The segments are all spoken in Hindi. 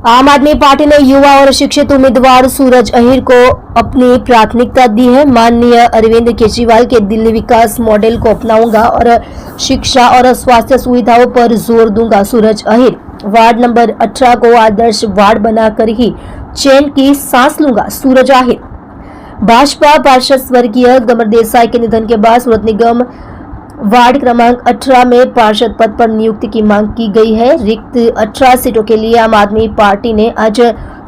आम आदमी पार्टी ने युवा और शिक्षित उम्मीदवार सूरज अहिर को अपनी प्राथमिकता दी है। माननीय अरविंद केजरीवाल के दिल्ली विकास मॉडल को अपनाऊंगा और शिक्षा और स्वास्थ्य सुविधाओं पर जोर दूंगा। सूरज अहिर वार्ड नंबर 18 को आदर्श वार्ड बनाकर ही चैन की सांस लूंगा। सूरज अहिर भाजपा पार्षद स्वर्गीय गमर देसाई के निधन के बाद सूरत निगम वार्ड क्रमांक 18 में पार्षद पद पर नियुक्ति की मांग की गई है। रिक्त 18 सीटों के लिए आम आदमी पार्टी ने आज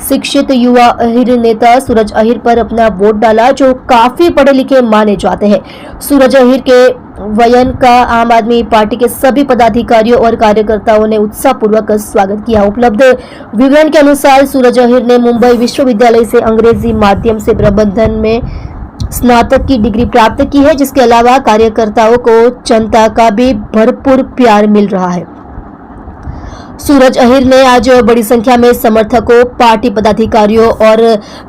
शिक्षित युवा अहिर नेता सूरज अहिर पर अपना वोट डाला, जो काफी पढ़े लिखे माने जाते हैं। सूरज अहिर के वयन का आम आदमी पार्टी के सभी पदाधिकारियों और कार्यकर्ताओं ने उत्साहपूर्वक स्वागत किया। उपलब्ध विवरण के अनुसार सूरज अहिर ने मुंबई विश्वविद्यालय से अंग्रेजी माध्यम से प्रबंधन में स्नातक की डिग्री प्राप्त की है, जिसके अलावा कार्यकर्ताओं को जनता का भी भरपूर प्यार मिल रहा है। सूरज अहिर ने आज बड़ी संख्या में समर्थकों, पार्टी पदाधिकारियों और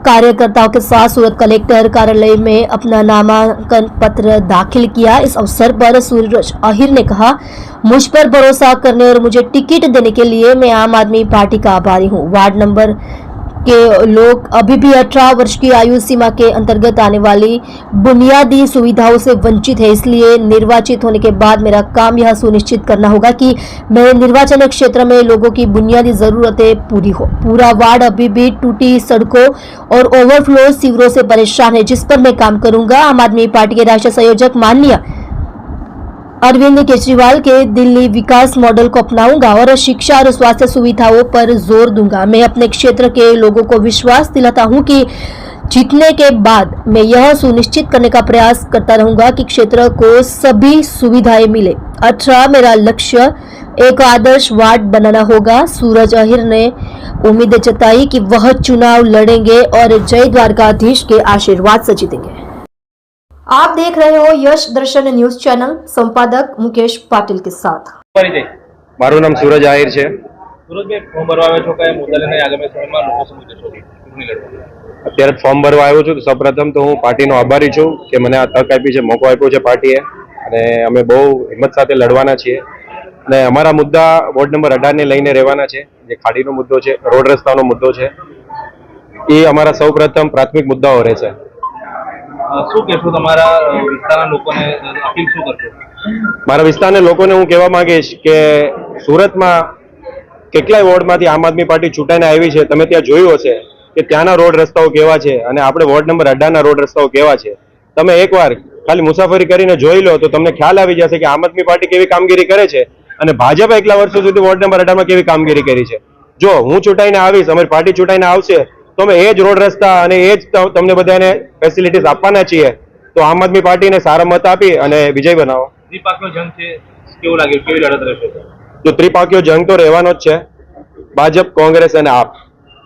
कार्यकर्ताओं के साथ सूरत कलेक्टर कार्यालय में अपना नामांकन पत्र दाखिल किया। इस अवसर पर सूरज अहिर ने कहा, मुझ पर भरोसा करने और मुझे टिकट देने के लिए मैं आम आदमी पार्टी का आभारी हूं। वार्ड नंबर के लोग अभी भी 18 वर्ष की आयु सीमा के अंतर्गत आने वाली बुनियादी सुविधाओं से वंचित है, इसलिए निर्वाचित होने के बाद मेरा काम यह सुनिश्चित करना होगा कि मेरे निर्वाचन क्षेत्र में लोगों की बुनियादी जरूरतें पूरी हो। पूरा वार्ड अभी भी टूटी सड़कों और ओवरफ्लो सीवरों से परेशान है, जिस पर मैं काम करूंगा। आम आदमी पार्टी के राष्ट्रीय संयोजक माननीय अरविंद केजरीवाल के दिल्ली विकास मॉडल को अपनाऊंगा और शिक्षा और स्वास्थ्य सुविधाओं पर जोर दूंगा। मैं अपने क्षेत्र के लोगों को विश्वास दिलाता हूं कि जीतने के बाद मैं यह सुनिश्चित करने का प्रयास करता रहूंगा कि क्षेत्र को सभी सुविधाएं मिले। 18 मेरा लक्ष्य एक आदर्श वार्ड बनाना होगा। सूरज अहिर ने उम्मीद जताई कि वह चुनाव लड़ेंगे और जय द्वारकाधीश के आशीर्वाद से जीतेंगे। आप देख रहे हो यश दर्शन न्यूज चैनल, संपादक मुकेश पाटिल के साथ। મારું નામ सूरज આહિર છે। सूरजભાઈ ફોર્મ ભરવા આવ્યા છો, કયા મુદ્દા લઈને આગામી સમયમાં લોકો સમજી જશો ચૂંટણી લડવા? અત્યારે ફોર્મ ભરવા આવ્યો છું। સૌપ્રથમ તો હું પાર્ટીનો આભારી છું કે મને આ તક આપી છે, મોકો આપ્યો છે પાર્ટીએ, અને અમે બહુ હિંમત સાથે લડવાના છીએ। અને અમારા મુદ્દા વોર્ડ નંબર 18 ને લઈને રહેવાના છે। જે ખાડીનો મુદ્દો છે, રોડ રસ્તાનો મુદ્દો છે, એ અમારા સૌપ્રથમ પ્રાથમિક મુદ્દાઓ રહેશે। શું કહેશો તમારા વિસ્તારના લોકોને, અપીલ શું કરશો? મારા વિસ્તારના લોકોને હું કહેવા માંગીશ કે સુરતમાં કેટલાય વોર્ડમાંથી આમ આદમી પાર્ટી ચૂંટાઈને આવી છે। તમે ત્યાં જોયું હશે કે ત્યાંના રોડ રસ્તાઓ કેવા છે અને આપણે વોર્ડ નંબર 18 ના રોડ રસ્તાઓ કેવા છે। તમે એકવાર ખાલી મુસાફરી કરીને જોઈ લો તો તમને ખ્યાલ આવી જશે કે આમ આદમી પાર્ટી કેવી કામગીરી કરે છે અને ભાજપ એટલા વર્ષો સુધી વોર્ડ નંબર 18 માં કેવી કામગીરી કરી છે। જો હું ચૂંટાઈને આવીશ, અમારી પાર્ટી ચૂંટાઈને આવશે, તો અમે એ જ રોડ રસ્તા અને એ જ તમને બધાને ફેસિલિટીઝ આપવાના છીએ। તો આમ આદમી પાર્ટીને સારા મત આપી અને વિજય બનાવો। ત્રિપાખીયો જંગ છે, કેવું લાગે, કેવી લડત રહેશે? તો ત્રિપાખીયો જંગ તો રહેવાનો જ છે, ભાજપ, કોંગ્રેસ અને આપ।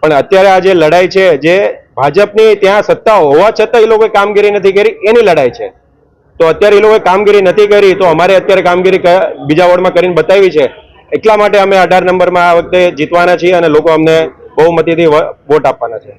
પણ અત્યારે આ જે લડાઈ છે, જે ભાજપની ત્યાં સત્તા હોવા છતાં એ લોકોએ કામગીરી નથી કરી, એની લડાઈ છે। તો અત્યારે એ લોકોએ કામગીરી નથી કરી, તો અમારે અત્યારે કામગીરી બીજા વોર્ડમાં કરીને બતાવી છે। એટલા માટે અમે 18 નંબરમાં આ વખતે જીતવાના છીએ અને લોકો અમને બહુમતીથી વોટ આપવાના છે।